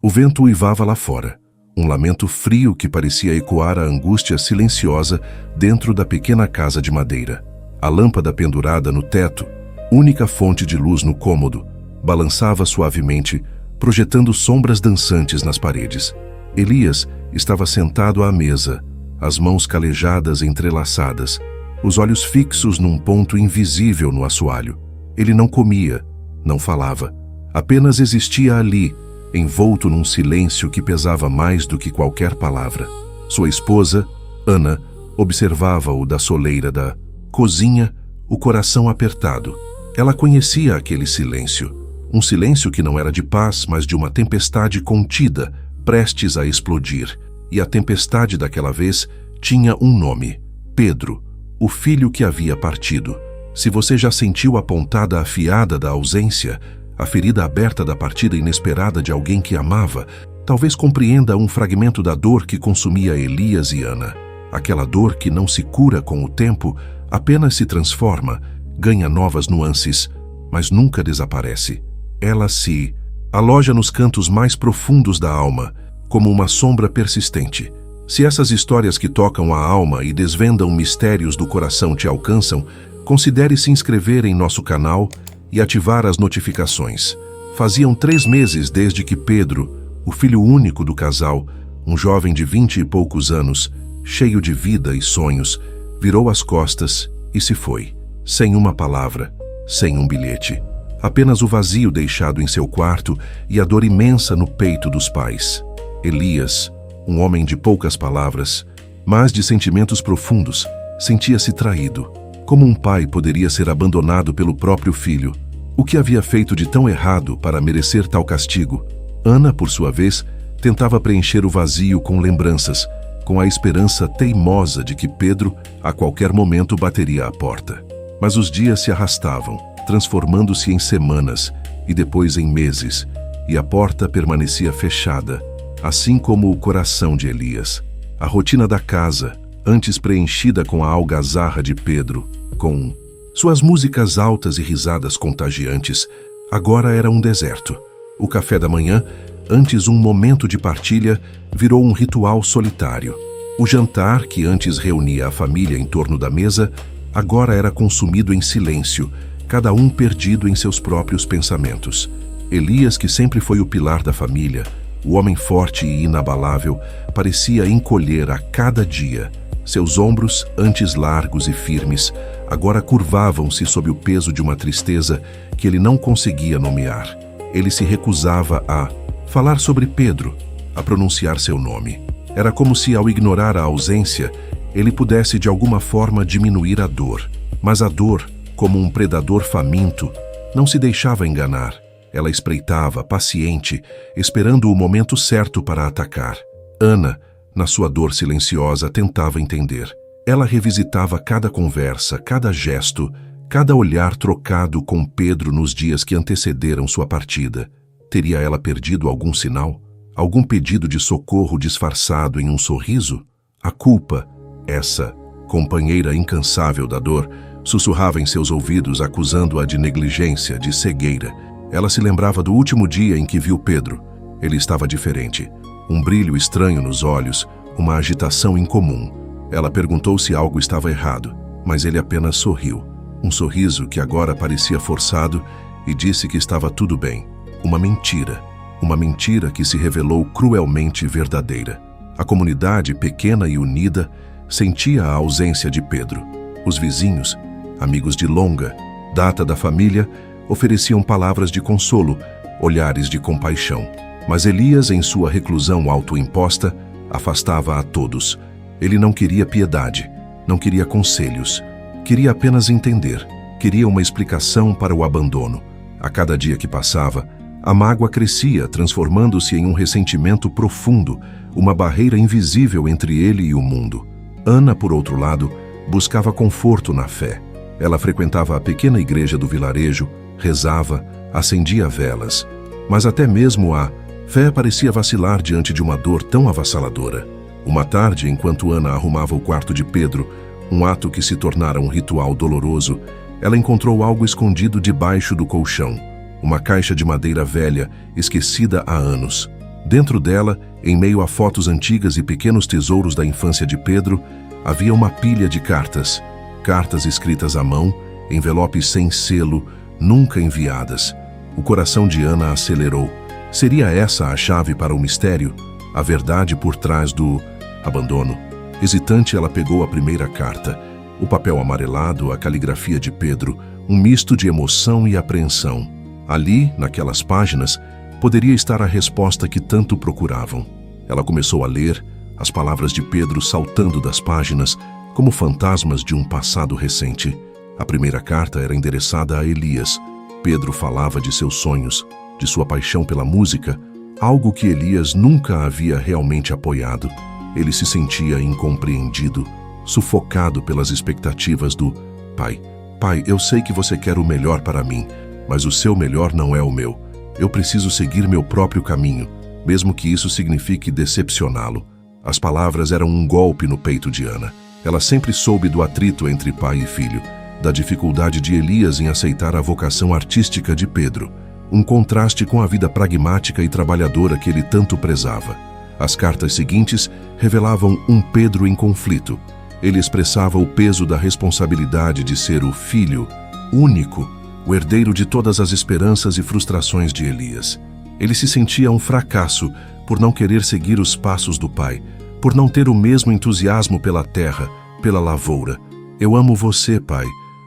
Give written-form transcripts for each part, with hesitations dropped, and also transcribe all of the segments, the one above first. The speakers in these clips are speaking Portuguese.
O vento uivava lá fora, um lamento frio que parecia ecoar a angústia silenciosa dentro da pequena casa de madeira. A lâmpada pendurada no teto, única fonte de luz no cômodo, balançava suavemente, projetando sombras dançantes nas paredes. Elias estava sentado à mesa, as mãos calejadas entrelaçadas, os olhos fixos num ponto invisível no assoalho. Ele não comia, não falava, apenas existia ali, envolto num silêncio que pesava mais do que qualquer palavra. Sua esposa, Ana, observava-o da soleira da cozinha, o coração apertado. Ela conhecia aquele silêncio, um silêncio que não era de paz, mas de uma tempestade contida, prestes a explodir. E a tempestade daquela vez tinha um nome: Pedro, o filho que havia partido. Se você já sentiu a pontada afiada da ausência, a ferida aberta da partida inesperada de alguém que amava, talvez compreenda um fragmento da dor que consumia Elias e Ana. Aquela dor que não se cura com o tempo, apenas se transforma, ganha novas nuances, mas nunca desaparece. Ela se aloja nos cantos mais profundos da alma, como uma sombra persistente. Se essas histórias que tocam a alma e desvendam mistérios do coração te alcançam, considere se inscrever em nosso canal e ativar as notificações. Faziam 3 meses desde que Pedro, o filho único do casal, um jovem de 20 e poucos anos, cheio de vida e sonhos, virou as costas e se foi, sem uma palavra, sem um bilhete. Apenas o vazio deixado em seu quarto e a dor imensa no peito dos pais. Elias, um homem de poucas palavras, mas de sentimentos profundos, sentia-se traído. Como um pai poderia ser abandonado pelo próprio filho? O que havia feito de tão errado para merecer tal castigo? Ana, por sua vez, tentava preencher o vazio com lembranças, com a esperança teimosa de que Pedro, a qualquer momento, bateria à porta. Mas os dias se arrastavam, transformando-se em semanas e depois em meses, e a porta permanecia fechada, assim como o coração de Elias. A rotina da casa, antes preenchida com a algazarra de Pedro, com suas músicas altas e risadas contagiantes, agora era um deserto. O café da manhã, antes um momento de partilha, virou um ritual solitário. O jantar, que antes reunia a família em torno da mesa, agora era consumido em silêncio, cada um perdido em seus próprios pensamentos. Elias, que sempre foi o pilar da família, o homem forte e inabalável, parecia encolher a cada dia. Seus ombros, antes largos e firmes, agora curvavam-se sob o peso de uma tristeza que ele não conseguia nomear. Ele se recusava a falar sobre Pedro, a pronunciar seu nome. Era como se, ao ignorar a ausência, ele pudesse de alguma forma diminuir a dor. Mas a dor, como um predador faminto, não se deixava enganar. Ela espreitava, paciente, esperando o momento certo para atacar. Ana, na sua dor silenciosa, tentava entender. Ela revisitava cada conversa, cada gesto, cada olhar trocado com Pedro nos dias que antecederam sua partida. Teria ela perdido algum sinal? Algum pedido de socorro disfarçado em um sorriso? A culpa, essa companheira incansável da dor, sussurrava em seus ouvidos, acusando-a de negligência, de cegueira. Ela se lembrava do último dia em que viu Pedro. Ele estava diferente. Um brilho estranho nos olhos, uma agitação incomum. Ela perguntou se algo estava errado, mas ele apenas sorriu. Um sorriso que agora parecia forçado, e disse que estava tudo bem. Uma mentira que se revelou cruelmente verdadeira. A comunidade, pequena e unida, sentia a ausência de Pedro. Os vizinhos, amigos de longa data da família, ofereciam palavras de consolo, olhares de compaixão. Mas Elias, em sua reclusão autoimposta, afastava a todos. Ele não queria piedade, não queria conselhos. Queria apenas entender. Queria uma explicação para o abandono. A cada dia que passava, a mágoa crescia, transformando-se em um ressentimento profundo, uma barreira invisível entre ele e o mundo. Ana, por outro lado, buscava conforto na fé. Ela frequentava a pequena igreja do vilarejo, rezava, acendia velas. Mas até mesmo a fé parecia vacilar diante de uma dor tão avassaladora. Uma tarde, enquanto Ana arrumava o quarto de Pedro, um ato que se tornara um ritual doloroso, ela encontrou algo escondido debaixo do colchão. Uma caixa de madeira velha, esquecida há anos. Dentro dela, em meio a fotos antigas e pequenos tesouros da infância de Pedro, havia uma pilha de cartas. Cartas escritas à mão, envelopes sem selo, nunca enviadas. O coração de Ana acelerou. Seria essa a chave para o mistério? A verdade por trás do abandono? Hesitante, ela pegou a primeira carta. O papel amarelado, a caligrafia de Pedro, um misto de emoção e apreensão. Ali, naquelas páginas, poderia estar a resposta que tanto procuravam. Ela começou a ler, as palavras de Pedro saltando das páginas, como fantasmas de um passado recente. A primeira carta era endereçada a Elias. Pedro falava de seus sonhos, de sua paixão pela música, algo que Elias nunca havia realmente apoiado. Ele se sentia incompreendido, sufocado pelas expectativas do pai. Pai, eu sei que você quer o melhor para mim, mas o seu melhor não é o meu. Eu preciso seguir meu próprio caminho, mesmo que isso signifique decepcioná-lo. As palavras eram um golpe no peito de Ana. Ela sempre soube do atrito entre pai e filho, da dificuldade de Elias em aceitar a vocação artística de Pedro, um contraste com a vida pragmática e trabalhadora que ele tanto prezava. As cartas seguintes revelavam um Pedro em conflito. Ele expressava o peso da responsabilidade de ser o filho único, o herdeiro de todas as esperanças e frustrações de Elias. Ele se sentia um fracasso por não querer seguir os passos do pai, por não ter o mesmo entusiasmo pela terra, pela lavoura. Eu amo você, pai,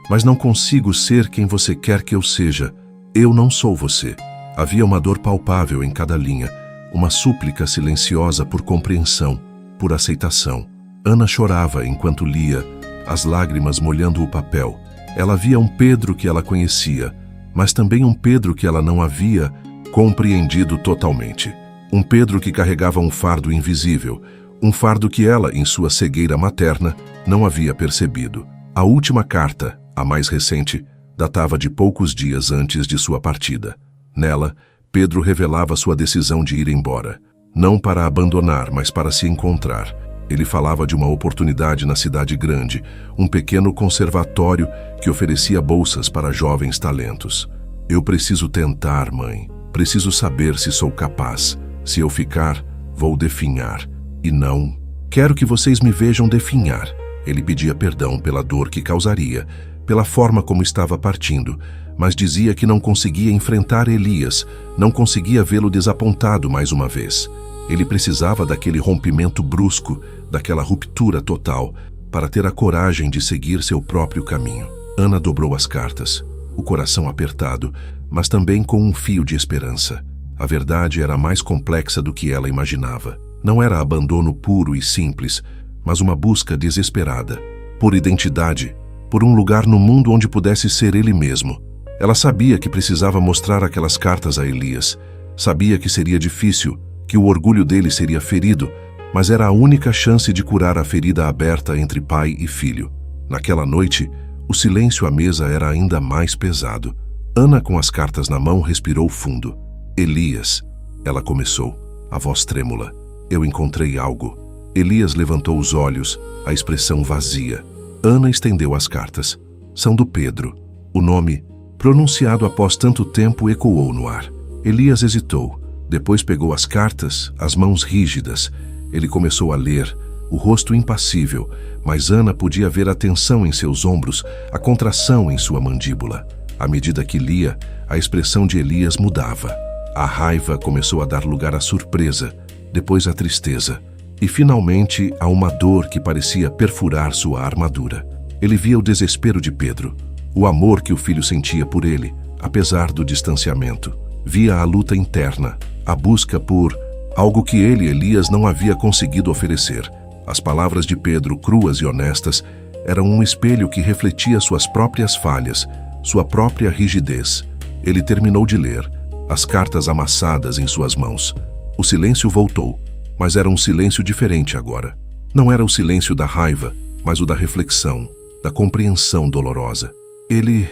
mas não consigo ser quem você quer que eu seja. Eu não sou você. Havia uma dor palpável em cada linha, uma súplica silenciosa por compreensão, por aceitação. Ana chorava enquanto lia, as lágrimas molhando o papel. Ela via um Pedro que ela conhecia, mas também um Pedro que ela não havia compreendido totalmente. Um Pedro que carregava um fardo invisível, um fardo que ela, em sua cegueira materna, não havia percebido. A última carta, a mais recente, datava de poucos dias antes de sua partida. Nela, Pedro revelava sua decisão de ir embora. Não para abandonar, mas para se encontrar. Ele falava de uma oportunidade na cidade grande, um pequeno conservatório que oferecia bolsas para jovens talentos. Eu preciso tentar, mãe. Preciso saber se sou capaz. Se eu ficar, vou definhar. E não. Quero que vocês me vejam definhar. Ele pedia perdão pela dor que causaria, pela forma como estava partindo, mas dizia que não conseguia enfrentar Elias, não conseguia vê-lo desapontado mais uma vez. Ele precisava daquele rompimento brusco, daquela ruptura total, para ter a coragem de seguir seu próprio caminho. Ana dobrou as cartas, o coração apertado, mas também com um fio de esperança. A verdade era mais complexa do que ela imaginava. Não era abandono puro e simples, mas uma busca desesperada, por identidade, por um lugar no mundo onde pudesse ser ele mesmo. Ela sabia que precisava mostrar aquelas cartas a Elias, sabia que seria difícil, que o orgulho dele seria ferido, mas era a única chance de curar a ferida aberta entre pai e filho. Naquela noite, o silêncio à mesa era ainda mais pesado. Ana, com as cartas na mão, respirou fundo. Elias, ela começou, a voz trêmula. Eu encontrei algo. Elias levantou os olhos, a expressão vazia. Ana estendeu as cartas. São do Pedro. O nome, pronunciado após tanto tempo, ecoou no ar. Elias hesitou. Depois pegou as cartas, as mãos rígidas. Ele começou a ler, o rosto impassível, mas Ana podia ver a tensão em seus ombros, a contração em sua mandíbula. À medida que lia, a expressão de Elias mudava. A raiva começou a dar lugar à surpresa, depois à tristeza, e finalmente a uma dor que parecia perfurar sua armadura. Ele via o desespero de Pedro, o amor que o filho sentia por ele, apesar do distanciamento. Via a luta interna, a busca por algo que ele, Elias, não havia conseguido oferecer. As palavras de Pedro, cruas e honestas, eram um espelho que refletia suas próprias falhas, sua própria rigidez. Ele terminou de ler, as cartas amassadas em suas mãos. O silêncio voltou, mas era um silêncio diferente agora. Não era o silêncio da raiva, mas o da reflexão, da compreensão dolorosa. Ele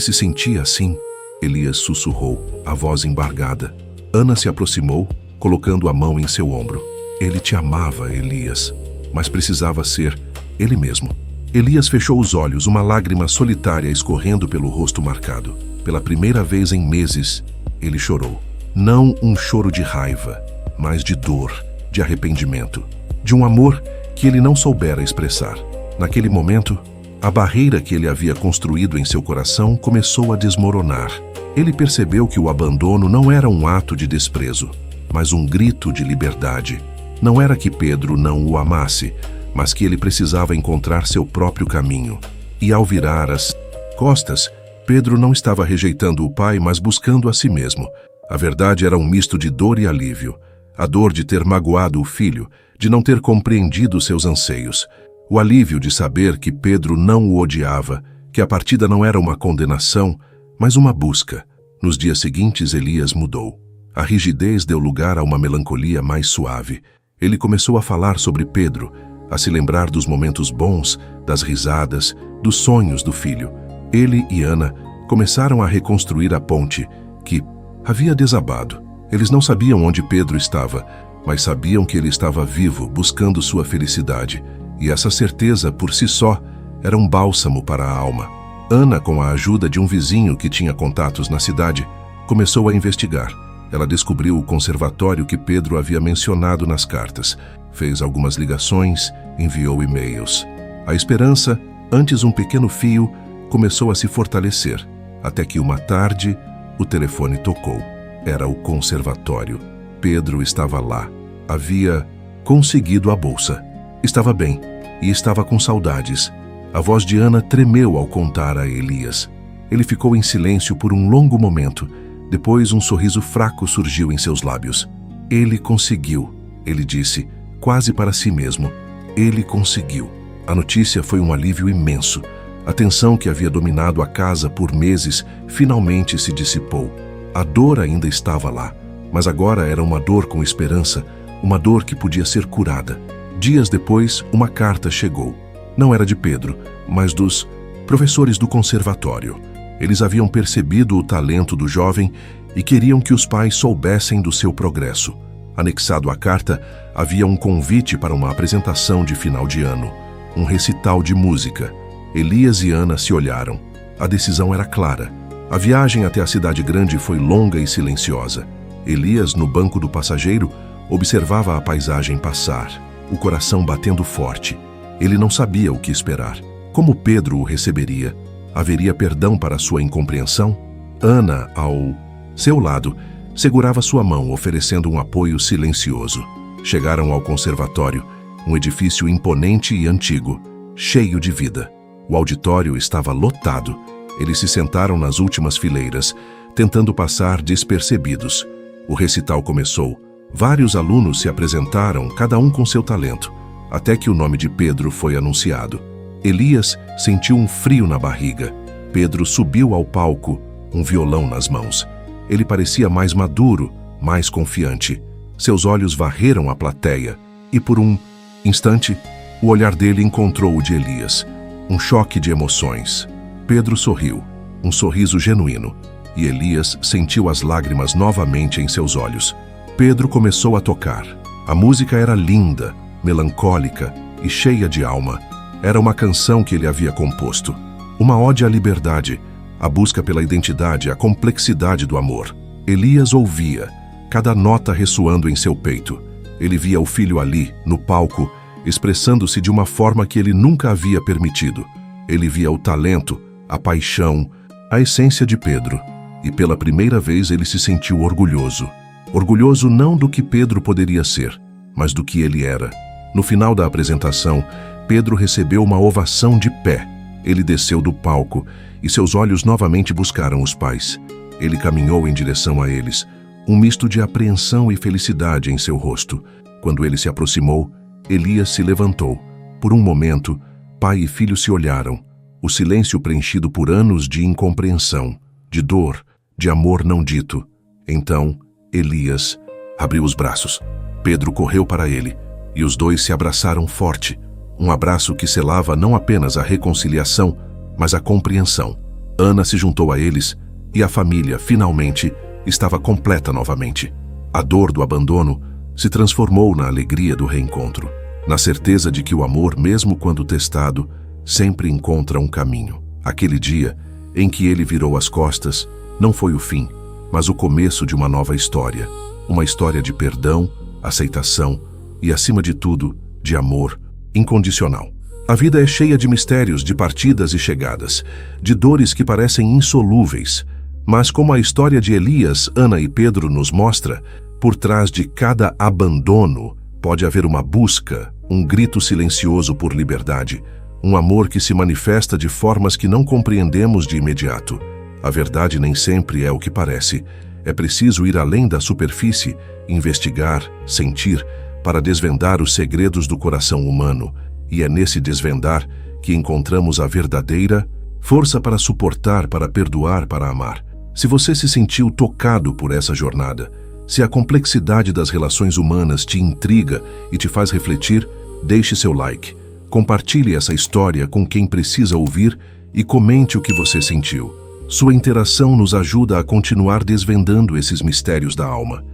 se sentia assim. Elias sussurrou, a voz embargada. Ana se aproximou, colocando a mão em seu ombro. Ele te amava, Elias, mas precisava ser ele mesmo. Elias fechou os olhos, uma lágrima solitária escorrendo pelo rosto marcado. Pela primeira vez em meses, ele chorou. Não um choro de raiva, mas de dor, de arrependimento, de um amor que ele não soubera expressar. Naquele momento, a barreira que ele havia construído em seu coração começou a desmoronar. Ele percebeu que o abandono não era um ato de desprezo, mas um grito de liberdade. Não era que Pedro não o amasse, mas que ele precisava encontrar seu próprio caminho. E ao virar as costas, Pedro não estava rejeitando o pai, mas buscando a si mesmo. A verdade era um misto de dor e alívio. A dor de ter magoado o filho, de não ter compreendido seus anseios. O alívio de saber que Pedro não o odiava, que a partida não era uma condenação, mas uma busca. Nos dias seguintes, Elias mudou. A rigidez deu lugar a uma melancolia mais suave. Ele começou a falar sobre Pedro, a se lembrar dos momentos bons, das risadas, dos sonhos do filho. Ele e Ana começaram a reconstruir a ponte, que havia desabado. Eles não sabiam onde Pedro estava, mas sabiam que ele estava vivo, buscando sua felicidade. E essa certeza, por si só, era um bálsamo para a alma. Ana, com a ajuda de um vizinho que tinha contatos na cidade, começou a investigar. Ela descobriu o conservatório que Pedro havia mencionado nas cartas. Fez algumas ligações, enviou e-mails. A esperança, antes um pequeno fio, começou a se fortalecer, até que uma tarde o telefone tocou. Era o conservatório. Pedro estava lá. Havia conseguido a bolsa. Estava bem e estava com saudades. A voz de Ana tremeu ao contar a Elias. Ele ficou em silêncio por um longo momento. Depois um sorriso fraco surgiu em seus lábios. Ele conseguiu, ele disse, quase para si mesmo. Ele conseguiu. A notícia foi um alívio imenso. A tensão que havia dominado a casa por meses finalmente se dissipou. A dor ainda estava lá, mas agora era uma dor com esperança, uma dor que podia ser curada. Dias depois, uma carta chegou. Não era de Pedro, mas dos professores do conservatório. Eles haviam percebido o talento do jovem e queriam que os pais soubessem do seu progresso. Anexado à carta, havia um convite para uma apresentação de final de ano, um recital de música. Elias e Ana se olharam. A decisão era clara. A viagem até a cidade grande foi longa e silenciosa. Elias, no banco do passageiro, observava a paisagem passar, o coração batendo forte. Ele não sabia o que esperar. Como Pedro o receberia? Haveria perdão para sua incompreensão? Ana, ao seu lado, segurava sua mão, oferecendo um apoio silencioso. Chegaram ao conservatório, um edifício imponente e antigo, cheio de vida. O auditório estava lotado. Eles se sentaram nas últimas fileiras, tentando passar despercebidos. O recital começou. Vários alunos se apresentaram, cada um com seu talento, até que o nome de Pedro foi anunciado. Elias sentiu um frio na barriga. Pedro subiu ao palco, um violão nas mãos. Ele parecia mais maduro, mais confiante. Seus olhos varreram a plateia e, por um instante, o olhar dele encontrou o de Elias. Um choque de emoções. Pedro sorriu, um sorriso genuíno, e Elias sentiu as lágrimas novamente em seus olhos. Pedro começou a tocar. A música era linda, melancólica e cheia de alma. Era uma canção que ele havia composto. Uma ode à liberdade, a busca pela identidade, a complexidade do amor. Elias ouvia, cada nota ressoando em seu peito. Ele via o filho ali, no palco, expressando-se de uma forma que ele nunca havia permitido. Ele via o talento, a paixão, a essência de Pedro. E pela primeira vez ele se sentiu orgulhoso. Orgulhoso não do que Pedro poderia ser, mas do que ele era. No final da apresentação, Pedro recebeu uma ovação de pé. Ele desceu do palco e seus olhos novamente buscaram os pais. Ele caminhou em direção a eles, um misto de apreensão e felicidade em seu rosto. Quando ele se aproximou, Elias se levantou. Por um momento, pai e filho se olharam. O silêncio preenchido por anos de incompreensão, de dor, de amor não dito. Então, Elias abriu os braços. Pedro correu para ele, e os dois se abraçaram forte. Um abraço que selava não apenas a reconciliação, mas a compreensão. Ana se juntou a eles, e a família, finalmente, estava completa novamente. A dor do abandono se transformou na alegria do reencontro, na certeza de que o amor, mesmo quando testado, sempre encontra um caminho. Aquele dia em que ele virou as costas não foi o fim, mas o começo de uma nova história. Uma história de perdão, aceitação e, acima de tudo, de amor incondicional. A vida é cheia de mistérios, de partidas e chegadas, de dores que parecem insolúveis, mas como a história de Elias, Ana e Pedro nos mostra, por trás de cada abandono pode haver uma busca, um grito silencioso por liberdade, um amor que se manifesta de formas que não compreendemos de imediato. A verdade nem sempre é o que parece. É preciso ir além da superfície, investigar, sentir, para desvendar os segredos do coração humano. E é nesse desvendar que encontramos a verdadeira força para suportar, para perdoar, para amar. Se você se sentiu tocado por essa jornada, se a complexidade das relações humanas te intriga e te faz refletir, deixe seu like, compartilhe essa história com quem precisa ouvir e comente o que você sentiu. Sua interação nos ajuda a continuar desvendando esses mistérios da alma.